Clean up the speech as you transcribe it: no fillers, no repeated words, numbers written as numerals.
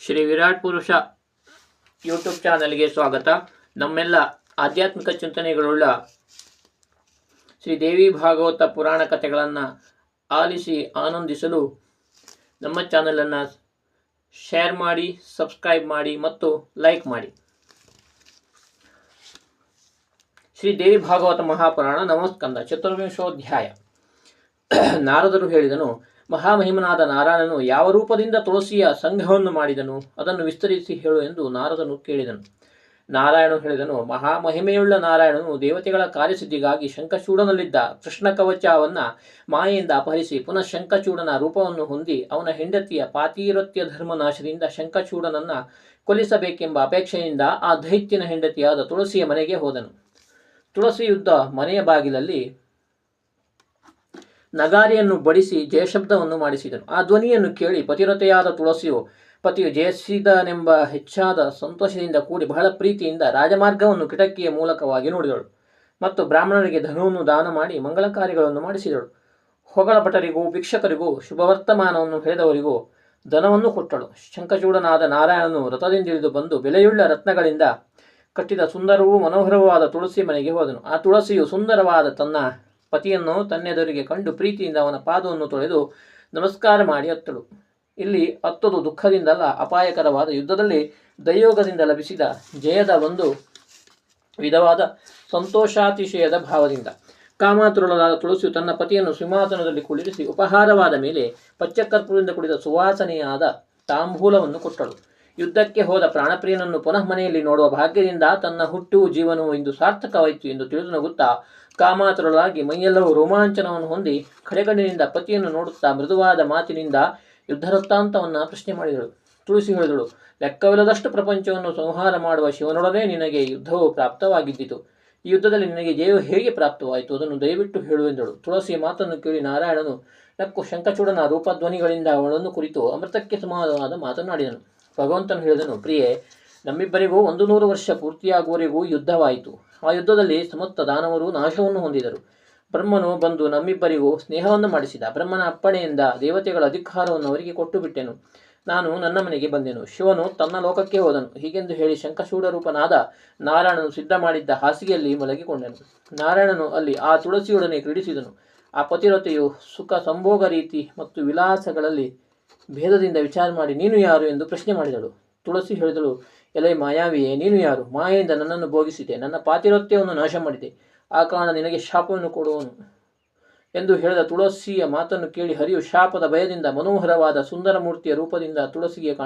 ಶ್ರೀ ವಿರಾಟ್ ಪುರುಷ ಯೂಟ್ಯೂಬ್ ಚಾನಲ್ಗೆ ಸ್ವಾಗತ. ನಮ್ಮೆಲ್ಲ ಆಧ್ಯಾತ್ಮಿಕ ಚಿಂತನೆಗಳುಳ್ಳ ಶ್ರೀ ದೇವಿ ಭಾಗವತ ಪುರಾಣ ಕಥೆಗಳನ್ನು ಆಲಿಸಿ ಆನಂದಿಸಲು ನಮ್ಮ ಚಾನಲನ್ನು ಶೇರ್ ಮಾಡಿ, ಸಬ್ಸ್ಕ್ರೈಬ್ ಮಾಡಿ ಮತ್ತು ಲೈಕ್ ಮಾಡಿ. ಶ್ರೀ ದೇವಿ ಭಾಗವತ ಮಹಾಪುರಾಣ ನವಸ್ಕಂದ ಚತುರ್ವಿಂಶೋಧ್ಯಾಯ. ನಾರದರು ಹೇಳಿದನು, ಮಹಾಮಹಿಮನಾದ ನಾರಾಯಣನು ಯಾವ ರೂಪದಿಂದ ತುಳಸಿಯ ಸಂಘವನ್ನು ಮಾಡಿದನು, ಅದನ್ನು ವಿಸ್ತರಿಸಿ ಹೇಳು ಎಂದು ನಾರದನು ಕೇಳಿದನು. ನಾರಾಯಣನು ಹೇಳಿದನು, ಮಹಾಮಹಿಮೆಯುಳ್ಳ ನಾರಾಯಣನು ದೇವತೆಗಳ ಕಾರ್ಯಸಿದ್ಧಿಗಾಗಿ ಶಂಖಚೂಡನಲ್ಲಿದ್ದ ಕೃಷ್ಣ ಕವಚವನ್ನು ಮಾಯೆಯಿಂದ ಅಪಹರಿಸಿ ಪುನಃ ಶಂಖಚೂಡನ ರೂಪವನ್ನು ಹೊಂದಿ ಅವನ ಹೆಂಡತಿಯ ಪಾತಿರತ್ಯ ಧರ್ಮನಾಶದಿಂದ ಶಂಖಚೂಡನನ್ನು ಕೊಲ್ಲಿಸಬೇಕೆಂಬ ಅಪೇಕ್ಷೆಯಿಂದ ಆ ದೈತ್ಯನ ಹೆಂಡತಿಯಾದ ತುಳಸಿಯ ಮನೆಗೆ ಹೋದನು. ತುಳಸಿಯುದ್ಧ ಮನೆಯ ಬಾಗಿಲಲ್ಲಿ ನಗಾರಿಯನ್ನು ಬಡಿಸಿ ಜಯಶಬ್ದವನ್ನು ಮಾಡಿಸಿದನು. ಆ ಧ್ವನಿಯನ್ನು ಕೇಳಿ ಪತಿರತೆಯಾದ ತುಳಸಿಯು ಪತಿಯು ಜಯಿಸಿದನೆಂಬ ಹೆಚ್ಚಾದ ಸಂತೋಷದಿಂದ ಕೂಡಿ ಬಹಳ ಪ್ರೀತಿಯಿಂದ ರಾಜಮಾರ್ಗವನ್ನು ಕಿಟಕಿಯ ಮೂಲಕವಾಗಿ ನೋಡಿದಳು ಮತ್ತು ಬ್ರಾಹ್ಮಣರಿಗೆ ಧನವನ್ನು ದಾನ ಮಾಡಿ ಮಂಗಳ ಕಾರ್ಯಗಳನ್ನು ಮಾಡಿಸಿದಳು. ಹೊಗಳ ಭಟರಿಗೂ ಭಿಕ್ಷಕರಿಗೂ ಶುಭವರ್ತಮಾನವನ್ನು ಹೇಳಿದವರಿಗೂ ಧನವನ್ನು ಕೊಟ್ಟಳು. ಶಂಖಚೂಡನಾದ ನಾರಾಯಣನು ರಥದಿಂದಿಳಿದು ಬಂದು ಬೆಲೆಯುಳ್ಳ ರತ್ನಗಳಿಂದ ಕಟ್ಟಿದ ಸುಂದರವೂ ಮನೋಹರವೂ ಆದ ತುಳಸಿ ಮನೆಗೆ ಹೋದನು. ಆ ತುಳಸಿಯು ಸುಂದರವಾದ ತನ್ನ ಪತಿಯನ್ನು ತನ್ನೆದುರಿಗೆ ಕಂಡು ಪ್ರೀತಿಯಿಂದ ಅವನ ಪಾದವನ್ನು ತೊಳೆದು ನಮಸ್ಕಾರ ಮಾಡಿ ಹತ್ತಳು. ಇಲ್ಲಿ ಹತ್ತದು ದುಃಖದಿಂದಲ್ಲ, ಅಪಾಯಕರವಾದ ಯುದ್ಧದಲ್ಲಿ ದೈಯೋಗದಿಂದ ಲಭಿಸಿದ ಜಯದ ಒಂದು ವಿಧವಾದ ಸಂತೋಷಾತಿಶಯದ ಭಾವದಿಂದ. ಕಾಮಾತುರಳಾದ ತುಳಸಿಯು ತನ್ನ ಪತಿಯನ್ನು ಸಿಂಹಾಸನದಲ್ಲಿ ಕುಳ್ಳಿರಿಸಿ ಉಪಹಾರವಾದ ಮೇಲೆ ಪಚ್ಚಕರ್ಪೂರದಿಂದ ಕುಡಿದ ಸುವಾಸನೆಯಾದ ತಾಂಬೂಲವನ್ನು ಕೊಟ್ಟಳು. ಯುದ್ಧಕ್ಕೆ ಹೋದ ಪ್ರಾಣಪ್ರಿಯನನ್ನು ಪುನಃ ಮನೆಯಲ್ಲಿ ನೋಡುವ ಭಾಗ್ಯದಿಂದ ತನ್ನ ಹುಟ್ಟು ಜೀವನವು ಇಂದು ಸಾರ್ಥಕವಾಯಿತು ಎಂದು ತಿಳಿದು ನಗುತ್ತಾ ಕಾಮಾತುರಳಾಗಿ ಮೈಯೆಲ್ಲವೂ ರೋಮಾಂಚನವನ್ನು ಹೊಂದಿ ಕಡೆಗಣ್ಣಿನಿಂದ ಪತಿಯನ್ನು ನೋಡುತ್ತಾ ಮೃದುವಾದ ಮಾತಿನಿಂದ ಯುದ್ಧವೃತ್ತಾಂತವನ್ನು ಪ್ರಶ್ನೆ ಮಾಡಿದಳು. ತುಳಸಿ ಹೇಳಿದಳು, ಲೆಕ್ಕವಿಲ್ಲದಷ್ಟು ಪ್ರಪಂಚವನ್ನು ಸಂಹಾರ ಮಾಡುವ ಶಿವನೊಡನೆ ನಿನಗೆ ಯುದ್ಧವು ಪ್ರಾಪ್ತವಾಗಿದ್ದಿತು. ಈ ಯುದ್ಧದಲ್ಲಿ ನಿನಗೆ ಜಯವು ಹೇಗೆ ಪ್ರಾಪ್ತವಾಯಿತು, ಅದನ್ನು ದಯವಿಟ್ಟು ಹೇಳುವೆಂದಳು. ತುಳಸಿಯ ಮಾತನ್ನು ಕೇಳಿ ನಾರಾಯಣನು ನಕ್ಕು ಶಂಖಚೂಡನ ರೂಪಧ್ವನಿಗಳಿಂದ ಅವಳನ್ನು ಕುರಿತು ಅಮೃತಕ್ಕೆ ಸಮಾನವಾದ ಮಾತನಾಡಿದನು. ಭಗವಂತನು ಹೇಳಿದನು, ಪ್ರಿಯೆ, ನಮ್ಮಿಬ್ಬರಿಗೂ 100 ವರ್ಷ ಪೂರ್ತಿಯಾಗುವವರೆಗೂ ಯುದ್ಧವಾಯಿತು. ಆ ಯುದ್ಧದಲ್ಲಿ ಸಮಸ್ತ ದಾನವರು ನಾಶವನ್ನು ಹೊಂದಿದರು. ಬ್ರಹ್ಮನು ಬಂದು ನಮ್ಮಿಬ್ಬರಿಗೂ ಸ್ನೇಹವನ್ನು ಮಾಡಿಸಿದ. ಬ್ರಹ್ಮನ ಅಪ್ಪಣೆಯಿಂದ ದೇವತೆಗಳ ಅಧಿಕಾರವನ್ನು ಅವರಿಗೆ ಕೊಟ್ಟು ಬಿಟ್ಟೆನು. ನಾನು ನನ್ನ ಮನೆಗೆ ಬಂದೆನು. ಶಿವನು ತನ್ನ ಲೋಕಕ್ಕೆ ಹೋದನು. ಹೀಗೆಂದು ಹೇಳಿ ಶಂಖಚೂಡ ರೂಪನಾದ ನಾರಾಯಣನು ಸಿದ್ಧ ಮಾಡಿದ್ದ ಹಾಸಿಗೆಯಲ್ಲಿ ಮಲಗಿಕೊಂಡನು. ನಾರಾಯಣನು ಅಲ್ಲಿ ಆ ತುಳಸಿಯೊಡನೆ ಕ್ರೀಡಿಸಿದನು. ಆ ಪತಿರತೆಯು ಸುಖ ಸಂಭೋಗ ರೀತಿ ಮತ್ತು ವಿಲಾಸಗಳಲ್ಲಿ ಭೇದದಿಂದ ವಿಚಾರ ಮಾಡಿ ನೀನು ಯಾರು ಎಂದು ಪ್ರಶ್ನೆ ಮಾಡಿದಳು. ತುಳಸಿ ಹೇಳಿದಳು, ಎಲೆ ಮಾಯಾವಿಯೇ, ನೀನು ಯಾರು? ಮಾಯೆಯಿಂದ ನನ್ನನ್ನು ಭೋಗಿಸಿದೆ, ನನ್ನ ಪಾತಿರತ್ಯವನ್ನು ನಾಶ ಮಾಡಿದೆ, ಆ ಕಾರಣ ನಿನಗೆ ಶಾಪವನ್ನು ಕೊಡುವನು ಎಂದು ಹೇಳಿದ ತುಳಸಿಯ ಮಾತನ್ನು ಕೇಳಿ ಹರಿಯು ಶಾಪದ ಭಯದಿಂದ ಮನೋಹರವಾದ ಸುಂದರ ಮೂರ್ತಿಯ ರೂಪದಿಂದ ತುಳಸಿಗೆ